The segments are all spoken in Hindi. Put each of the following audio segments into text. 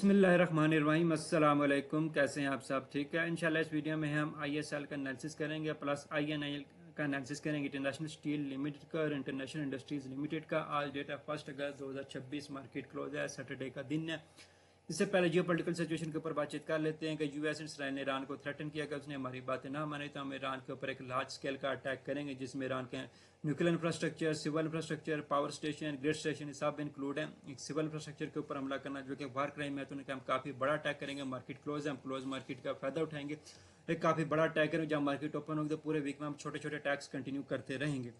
बिस्मिल्लाहिर्रहमानिर्रहीम अस्सलाम वालेकुम। कैसे हैं आप सब? ठीक है। इंशाल्लाह इस वीडियो में हम आईएसएल का एनालिसिस करेंगे प्लस आईएनएल का एनालिसिस करेंगे, इंटरनेशनल स्टील लिमिटेड का और इंटरनेशनल इंडस्ट्रीज लिमिटेड का। आज डेट है 1 अगस्त 2026, मार्केट क्लोज है, सैटरडे का दिन है। इससे पहले जियो पोलिटिकल सिचुएशन के ऊपर बातचीत कर लेते हैं कि यूएस और इसराइल ने ईरान को थ्रेटन किया कि उसने हमारी बातें ना माने तो हम ईरान के ऊपर एक लार्ज स्केल का अटैक करेंगे, जिसमें ईरान के nuclear infrastructure, civil infrastructure, power station, grid station सब इंक्लूड है। एक सिविल इंफ्रास्ट्रक्चर के ऊपर हमला करना जो कि वार क्राइम है, तो उन्हें हम काफ़ी बड़ा अटैक करेंगे। मार्केट क्लोज है, हम क्लोज मार्केट का फायदा उठाएंगे। एक काफ़ी बड़ा अटैक करेंगे। जब मार्केट ओपन होगी तो पूरे वीक में हम छोटे छोटे अटैक्स कंटिन्यू करते रहेंगे।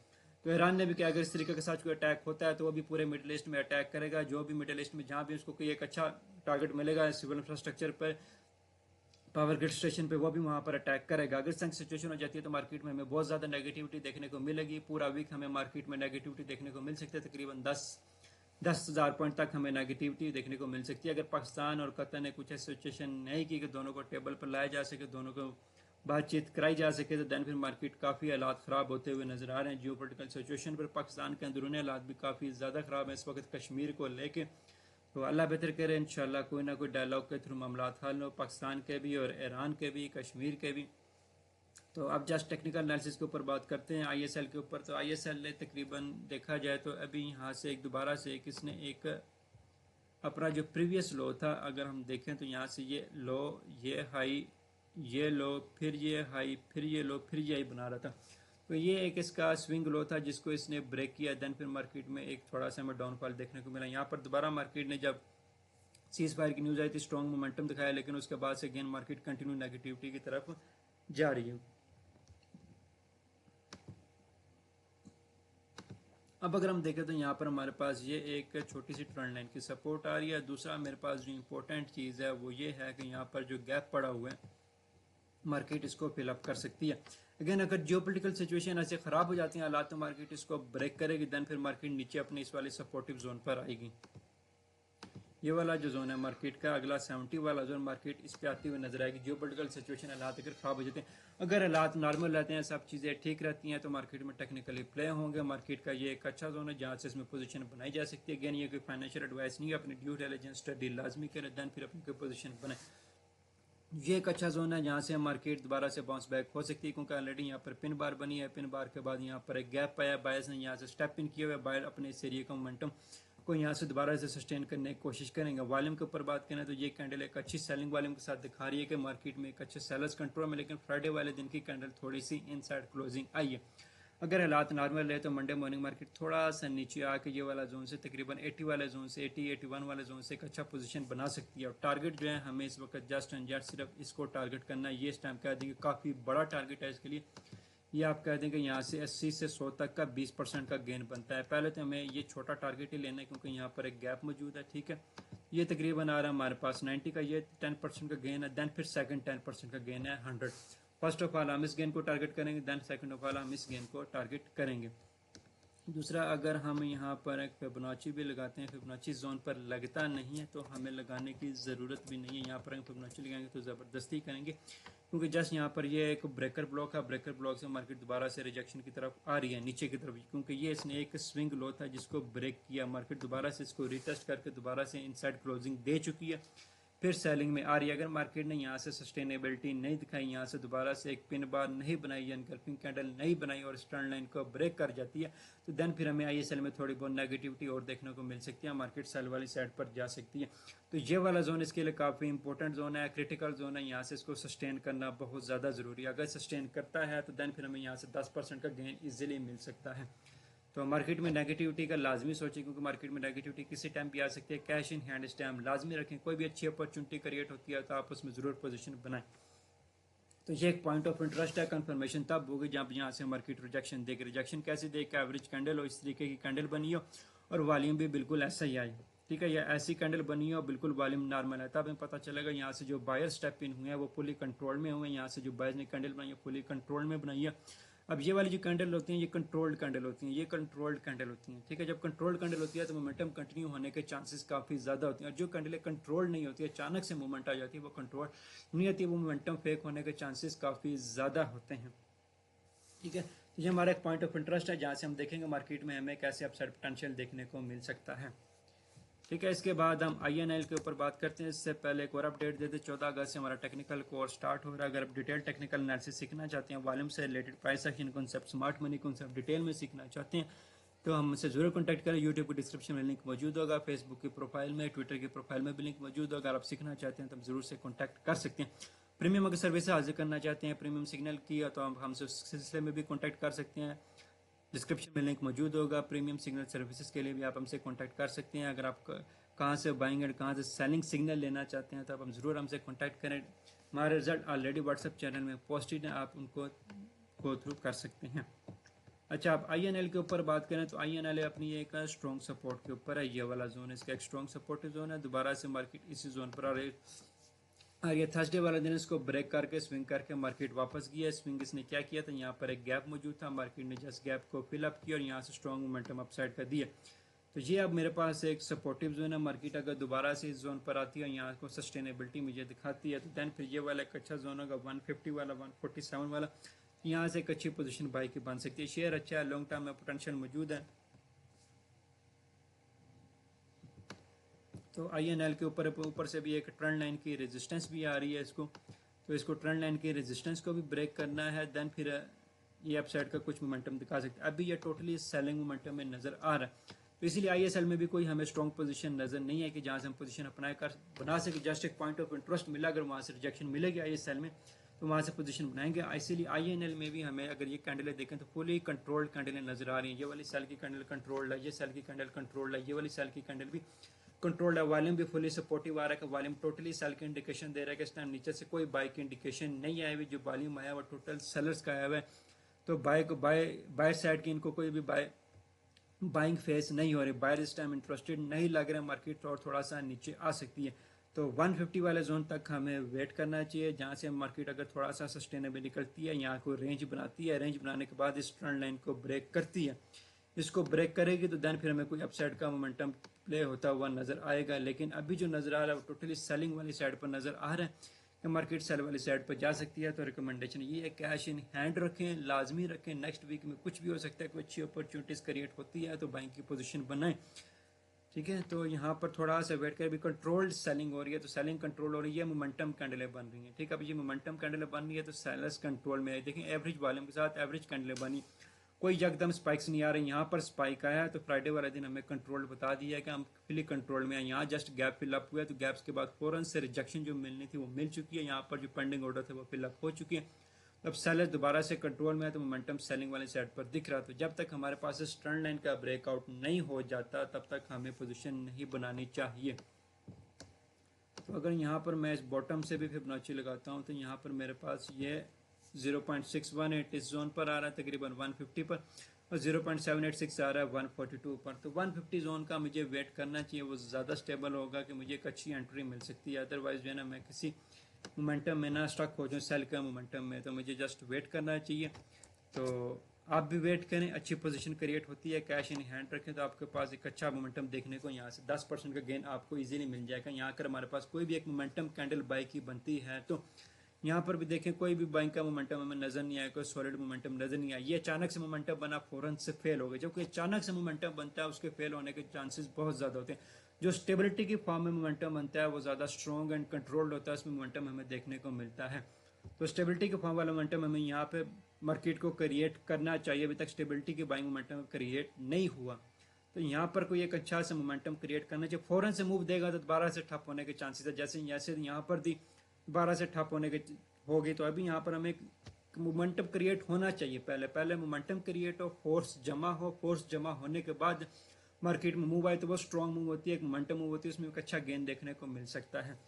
तो ईरान ने भी क्या, अगर इस तरीके के साथ कोई अटैक होता है तो वो भी पूरे मिडिल ईस्ट में अटैक करेगा। जो भी मिडिल ईस्ट में जहाँ भी उसको कोई एक अच्छा टारगेट मिलेगा सिविल इंफ्रास्ट्रक्चर पर, पावर ग्रिड स्टेशन पे, वो भी वहाँ पर अटैक करेगा। अगर संग सिचुएशन हो जाती है तो मार्केट में हमें बहुत ज़्यादा नेगेटिविटी देखने को मिलेगी। पूरा वीक हमें मार्केट में नेगेटिविटी देखने को मिल सकती है। तकरीबन 10,000 पॉइंट तक हमें नेगेटिविटी देखने को मिल सकती है। अगर पाकिस्तान और कतर ने कुछ ऐसी सिचुएशन नहीं की कि दोनों को टेबल पर लाया जा सके, दोनों को बातचीत कराई जा सके, तो दैन फिर मार्केट काफ़ी हालात ख़राब होते हुए नजर आ रहे हैं। जियो पोलिटिकल सिचुएशन पर पाकिस्तान के अंदरूनी हालात भी काफ़ी ज़्यादा ख़राब है इस वक्त कश्मीर को लेके। तो अल्लाह बेहतर करे, इंशाल्लाह कोई ना कोई डायलॉग के थ्रू मामला हल हो, पाकिस्तान के भी और ईरान के भी, कश्मीर के भी। तो अब जस्ट टेक्निकल एनालिसिस के ऊपर बात करते हैं आईएसएल के ऊपर। तो आईएसएल ने तकरीबन देखा जाए तो अभी यहाँ से एक दोबारा से किसने एक अपना जो प्रीवियस लो था अगर हम देखें तो यहाँ से ये लो, ये हाई, ये लो, फिर ये हाई, फिर ये लो, फिर ये हाई बना रहा था। तो ये एक इसका स्विंग लो था जिसको इसने ब्रेक किया। देन फिर मार्केट में एक थोड़ा सा हमें डाउनफॉल देखने को मिला। यहाँ पर दोबारा मार्केट ने जब सीज फायर की न्यूज़ आई थी, स्ट्रॉन्ग मोमेंटम दिखाया, लेकिन उसके बाद से अगेन मार्केट कंटिन्यू नेगेटिविटी की तरफ जा रही है। अब अगर हम देखें तो यहाँ पर हमारे पास ये एक छोटी सी ट्रेंड लाइन की सपोर्ट आ रही है। दूसरा मेरे पास जो इंपॉर्टेंट चीज़ है वो ये है कि यहाँ पर जो गैप पड़ा हुआ है मार्केट इसको फिलअप कर सकती है। अगेन अगर जियोपॉलिटिकल सिचुएशन ऐसे ख़राब हो जाती हैं हालात तो मार्केट इसको ब्रेक करेगी। देन फिर मार्केट नीचे अपने इस वाले सपोर्टिव जोन पर आएगी। ये वाला जो जोन है मार्केट का अगला 70 वाला जोन, मार्केट इस पे आती हुई नजर आएगी। जियोपॉलिटिकल सिचुएशन हालात अगर खराब हो जाते हैं, अगर हालात नॉर्मल रहते हैं, सब चीज़ें ठीक रहती हैं, तो मार्केट में टेक्निकली प्ले होंगे। मार्केट का ये एक अच्छा जोन है जहाँ से इसमें पोजीशन बनाई जा सकती है। अगेन ये कोई फाइनेंशियल एडवाइस नहीं है, अपनी ड्यू डिलिजेंस स्टडी लाजमी करें, देन फिर अपनी कोई पोजीशन बनाए। ये एक अच्छा जोन है जहाँ से मार्केट दोबारा से बाउंस बैक हो सकती है, क्योंकि ऑलरेडी यहाँ पर पिन बार बनी है। पिन बार के बाद यहाँ पर एक गैप आया, बायर्स ने यहाँ से स्टेप इन किया हुआ है। बायर अपने इस एरिया का मोमेंटम को यहाँ से दोबारा से सस्टेन करने की कोशिश करेंगे। वॉल्यूम के ऊपर बात करें तो ये कैंडल एक अच्छी सेलिंग वॉल्यूम के साथ दिखा रही है कि मार्केट में एक अच्छे सेलर्स कंट्रोल में, लेकिन फ्राइडे वाले दिन की कैंडल थोड़ी सी इनसाइड क्लोजिंग आई है। अगर हालात नॉर्मल रहे तो मंडे मॉर्निंग मार्केट थोड़ा सा नीचे आके ये वाला जोन से तकरीबन 80 वाले जोन से 81 वाले जोन से एक अच्छा पोजीशन बना सकती है। और टारगेट जो है हमें इस वक्त जस्ट एंड जस्ट सिर्फ इसको टारगेट करना है। ये इस टाइम कह देंगे काफ़ी बड़ा टारगेट है इसके लिए। ये आप कह दें कि यहाँ से 80 से 100 तक का 20% का गेन बनता है। पहले तो हमें ये छोटा टारगेट ही लेना है क्योंकि यहाँ पर एक गैप मौजूद है। ठीक है, ये तकरीबन आ रहा है हमारे पास 90 का, ये 10% का गेन है। देन फिर सेकंड 10% का गेन है 100। फर्स्ट ऑफ ऑल हम इस गेन को टारगेट करेंगे, देन सेकंड ऑफ ऑल हम इस गेन को टारगेट करेंगे। दूसरा, अगर हम यहाँ पर एक फिबोनाची भी लगाते हैं, फिबोनाची जोन पर लगता नहीं है तो हमें लगाने की ज़रूरत भी नहीं है। यहाँ पर हम फिबोनाची लगाएंगे तो ज़बरदस्ती करेंगे, क्योंकि जस्ट यहाँ पर ये एक ब्रेकर ब्लॉक है। ब्रेकर ब्लॉक से मार्केट दोबारा से रिजेक्शन की तरफ आ रही है, नीचे की तरफ, क्योंकि ये इसने एक स्विंग लो था जिसको ब्रेक किया। मार्केट दोबारा से इसको रिटेस्ट करके दोबारा से इनसाइड क्लोजिंग दे चुकी है, फिर सेलिंग में आ रही है। अगर मार्केट ने यहाँ से सस्टेनेबिलिटी नहीं दिखाई, यहाँ से दोबारा से एक पिन बार नहीं बनाई, एनगल्फिंग कैंडल नहीं बनाई और स्टर्न लाइन को ब्रेक कर जाती है, तो देन फिर हमें आईएसएल में थोड़ी बहुत नेगेटिविटी और देखने को मिल सकती है। मार्केट सेल वाली साइड पर जा सकती है। तो ये वाला जोन इसके लिए काफ़ी इंपॉर्टेंट जोन है, क्रिटिकल जोन है। यहाँ से इसको सस्टेन करना बहुत ज़्यादा ज़रूरी है। अगर सस्टेन करता है तो देन फिर हमें यहाँ से 10% का गेन ईजिली मिल सकता है। तो मार्केट में नेगेटिविटी का लाजमी सोचें, क्योंकि मार्केट में नेगेटिविटी किसी टाइम भी आ सकती है। कैश इन हैंड इस टाइम लाजमी रखें। कोई भी अच्छी अपॉर्चुनिटी क्रिएट होती है तो आप उसमें ज़रूर पोजीशन बनाएं। तो ये एक पॉइंट ऑफ इंटरेस्ट है। कंफर्मेशन तब होगी जब यहाँ से मार्केट रिजेक्शन देगी। रिजेक्शन कैसे देगी? एवरेज कैंडल हो, इस तरीके की कैंडल बनी हो और वॉल्यूम भी बिल्कुल ऐसा ही आए। ठीक है, या ऐसी कैंडल बनी हो बिल्कुल वॉल्यूम नॉर्मल है, तब हमें पता चलेगा यहाँ से जो बायर स्टेप इन हुए हैं वो फुली कंट्रोल में हुए हैं। यहाँ से जो बायर ने कैंडल बनाई है फुली कंट्रोल में बनाई है। अब ये वाली जो कैंडल होती हैं ये कंट्रोल्ड कैंडल होती हैं, ये कंट्रोल्ड कैंडल होती हैं। ठीक है, जब कंट्रोल्ड कैंडल होती है तो मोमेंटम कंटिन्यू होने के चांसेस काफ़ी ज़्यादा होते हैं। और जो कैंडलें कंट्रोल्ड नहीं होती है, अचानक से मूवमेंट आ जाती है, वो कंट्रोल नहीं होती, वो मोमेंटम फेक होने के चांसेस काफ़ी ज़्यादा होते हैं। ठीक है, तो ये हमारा एक पॉइंट ऑफ इंटरेस्ट है जहाँ से हम देखेंगे मार्केट में हमें कैसे अपसाइड पोटेंशियल देखने को मिल सकता है। ठीक है, इसके बाद हम INL के ऊपर बात करते हैं। इससे पहले एक और अपडेट देते हैं, 14 अगस्त से हमारा टेक्निकल कोर्स स्टार्ट हो रहा है। अगर आप डिटेल टेक्निकल एनालिसिस सीखना चाहते हैं, वॉल्यूम से related, price action concept, smart money concept detail में सीखना चाहते हैं, तो हमसे जरूर कॉन्टैक्ट करें। यूट्यूब की डिस्क्रिप्शन में लिंक मौजूद होगा, फेसबुक की प्रोफाइल में, ट्विटर की प्रोफाइल में भी लिंक मौजूद होगा। अगर आप सीखना चाहते हैं तो जरूर से कॉन्टैक्ट कर सकते हैं। प्रीमियम अगर सर्विस हासिल करना चाहते हैं प्रीमियम सिग्नल की, तो हम हमसे उस सिलसिले में भी कॉन्टैक्ट कर सकते हैं। डिस्क्रिप्शन में लिंक मौजूद होगा। प्रीमियम सिग्नल सर्विसेज के लिए भी आप हमसे कॉन्टैक्ट कर सकते हैं। अगर आप कहाँ से बाइंग एंड कहाँ से सेलिंग सिग्नल लेना चाहते हैं तो आप ज़रूर हमसे कॉन्टैक्ट करें। हमारे रिजल्ट ऑलरेडी व्हाट्सएप चैनल में पोस्टेड हैं, आप उनको गो थ्रू कर सकते हैं। अच्छा, आप INL के ऊपर बात करें तो INL अपनी एक स्ट्रॉन्ग सपोर्ट के ऊपर है। ये वाला जोन इसका एक स्ट्रॉन्ग सपोर्टिव जोन है। दोबारा से मार्केट इसी जोन पर आ रही है और ये थर्सडे वाले दिन इसको ब्रेक करके स्विंग करके मार्केट वापस गया। स्विंग इसने क्या किया था, यहाँ पर एक गैप मौजूद था, मार्केट ने जस्ट गैप को फिल अप किया और यहाँ से स्ट्रॉन्ग मोमेंटम अपसाइड का दिया। तो ये अब मेरे पास एक सपोर्टिव जोन है। मार्केट अगर दोबारा से इस जोन पर आती है, यहाँ को सस्टेनेबिलिटी मुझे दिखाती है, तो दैन फिर ये वाला एक अच्छा जोन होगा 150 वाला, 147 वाला। यहाँ से एक अच्छी पोजीशन बाई की बन सकती है। शेयर अच्छा है, लॉन्ग टर्म में पोटेंशियल मौजूद है। तो INL के ऊपर से भी एक ट्रेंड लाइन की रेजिस्टेंस भी आ रही है इसको, तो इसको ट्रेंड लाइन की रेजिस्टेंस को भी ब्रेक करना है। देन फिर ये अपसाइड का कुछ मोमेंटम दिखा सकते हैं। अभी ये टोटली सेलिंग मोमेंटम में नज़र आ रहा है, तो इसीलिए ISL में भी कोई हमें स्ट्रॉन्ग पोजीशन नज़र नहीं है कि जहाँ से हम पोजीशन अपना कर बना सके। जस्ट एक पॉइंट ऑफ इंटरेस्ट मिला, अगर वहाँ से रिजेक्शन मिलेगी ISL में तो वहाँ से पोजीशन बनाएंगे। इसीलिए INL में भी हमें अगर ये कैंडलें देखें तो फुली कंट्रोल्ड कैंडलें नज़र आ रही हैं। ये वाली सेल की कैंडल कंट्रोल्ड है, ये सेल की कैंडल कंट्रोल्ड है, ये वाली सेल की कैंडल भी कंट्रोल्ड है। वॉल्यूम भी फुली सपोर्टिव आ रहा है कि वॉल्यूम टोटली सेल की इंडिकेशन दे रहा है कि इस टाइम नीचे से कोई बाय की इंडिकेशन नहीं आई हुई। जो वॉल्यूम आया वो टोटल सेलर्स का आया हुआ है, तो बाय साइड की इनको कोई भी बाइंग फेस नहीं हो रही। बायर इस टाइम इंटरेस्टेड नहीं लग रहा है मार्केट, और थोड़ा सा नीचे आ सकती है। तो 150 वाले जोन तक हमें वेट करना चाहिए, जहाँ से मार्केट अगर थोड़ा सा सस्टेनेबल निकलती है, यहाँ को रेंज बनाती है, रेंज बनाने के बाद इस ट्रेंड लाइन को ब्रेक करती है, इसको ब्रेक करेगी तो दैन फिर हमें कोई अपसाइड का मोमेंटम प्ले होता हुआ नज़र आएगा। लेकिन अभी जो नज़र आ रहा है वो टोटली सेलिंग वाली साइड पर नज़र आ रहा है कि मार्केट सेल वाली साइड पर जा सकती है। तो रिकमेंडेशन ये है, कैश इन हैंड रखें, लाजमी रखें। नेक्स्ट वीक में कुछ भी हो सकता है, कोई अच्छी अपॉर्चुनिटीज़ क्रिएट होती है तो बाइंग की पोजीशन बनाएं। ठीक है, तो यहाँ पर थोड़ा सा वेट कर, भी कंट्रोल्ड सेलिंग हो रही है, तो सेलिंग कंट्रोल हो रही है, मोमेंटम कैंडलें बन रही हैं। ठीक है, अब ये मोमेंटम कैंडलें बन रही है तो सेलर्स कंट्रोल में है। देखें एवरेज वॉल्यूम के साथ एवरेज कैंडलें बनी, कोई यकदम स्पाइक्स नहीं आ रही। यहाँ पर स्पाइक आया है तो फ्राइडे वाले दिन हमें कंट्रोल बता दिया है कि हम फिली कंट्रोल में हैं। यहाँ जस्ट गैप फिलअप हुआ है, तो गैप्स के बाद फौरन से रिजेक्शन जो मिलनी थी वो मिल चुकी है। यहाँ पर जो पेंडिंग ऑर्डर थे वो फिलअप हो चुके हैं। अब सेलर दोबारा से कंट्रोल में है, तो मोमेंटम सेलिंग वाली साइड पर दिख रहा। तो जब तक हमारे पास इस ट्रेंड लाइन का ब्रेकआउट नहीं हो जाता तब तक हमें पोजीशन नहीं बनानी चाहिए। तो अगर यहाँ पर मैं इस बॉटम से भी फिबोनाची लगाता हूँ तो यहाँ पर मेरे पास ये 0.618 इस जोन पर आ रहा है तकरीबन 150 पर, और 0.786 आ रहा है 142 पर। तो 150 जोन का मुझे वेट करना चाहिए, वो ज़्यादा स्टेबल होगा कि मुझे एक अच्छी एंट्री मिल सकती है। अदरवाइज जो है ना, मैं किसी मोमेंटम में ना स्टक हो जाऊँ सेल का मोमेंटम में, तो मुझे जस्ट वेट करना चाहिए। तो आप भी वेट करें, अच्छी पोजीशन क्रिएट होती है, कैश इन हैंड रखें तो आपके पास एक अच्छा मोमेंटम देखने को यहाँ से 10% का गेन आपको इजीली मिल जाएगा। यहाँ कर हमारे पास कोई भी एक मोमेंटम कैंडल बाई की बनती है तो यहाँ पर भी देखें कोई भी बाइंग का मोमेंटम हमें नजर नहीं आया, कोई सॉलिड मोमेंटम नजर नहीं आया। ये अचानक से मोमेंटम बना, फौरन से फेल हो गया। जब कोई अचानक से मोमेंटम बनता है उसके फेल होने के चांसेस बहुत ज़्यादा होते हैं। जो स्टेबिलिटी की फॉर्म में मोमेंटम बनता है वो ज़्यादा स्ट्रॉन्ग एंड कंट्रोल्ड होता है, उसमें मोमेंटम हमें देखने को मिलता है। तो स्टेबिलिटी के फॉर्म वाला मोमेंटम हमें यहाँ पे मार्केट को क्रिएट करना चाहिए। अभी तक स्टेबिलिटी के बाइंग मोमेंटम क्रिएट नहीं हुआ, तो यहाँ पर कोई एक अच्छा सा मोमेंटम क्रिएट करना चाहिए। फौरन से मूव देगा तो दोबारा से ठप होने के चांसेस है, जैसे यहाँ पर दी दोबारा से ठप होने के हो गई। तो अभी यहाँ पर हमें मोमेंटम क्रिएट होना चाहिए, पहले मोमेंटम क्रिएट हो, फोर्स जमा हो, फोर्स जमा होने के बाद मार्केट में मूव आए तो वो स्ट्रॉन्ग मूव होती है, एक मोमेंटम मूव होती है, उसमें एक अच्छा गेन देखने को मिल सकता है।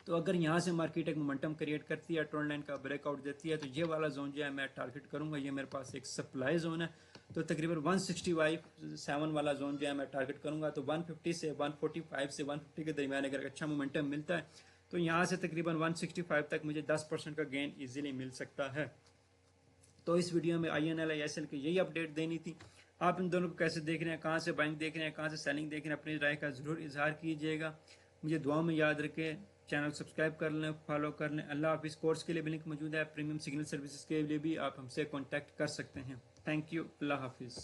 तो अगर यहाँ से मार्केट एक मोमेंटम क्रिएट करती है, ट्रेंड लाइन का ब्रेकआउट देती है, तो ये वाला जोन जो है मैं टारगेट करूंगा। ये मेरे पास एक सप्लाई जोन है, तो तकरीबन 165 वाला जोन जो है मैं टारगेट करूंगा। तो 150 से 145 से 150 के दरमियान अगर अच्छा मोमेंटम मिलता है तो यहाँ से तकरीबन 165 तक मुझे 10% का गेन इजीली मिल सकता है। तो इस वीडियो में INL ISL की यही अपडेट देनी थी। आप इन दोनों को कैसे देख रहे हैं, कहाँ से बाइंग देख रहे हैं, कहाँ से सेलिंग देख रहे हैं, अपनी राय का ज़रूर इजहार कीजिएगा। मुझे दुआ में याद रखें, चैनल सब्सक्राइब कर लें, फॉलो कर लें। अल्लाह हाफिज़। कोर्स के लिए भी लिंक मौजूद है, प्रीमियम सिग्नल सर्विसेज के लिए भी आप हमसे कॉन्टैक्ट कर सकते हैं। थैंक यू, अल्लाह हाफिज़।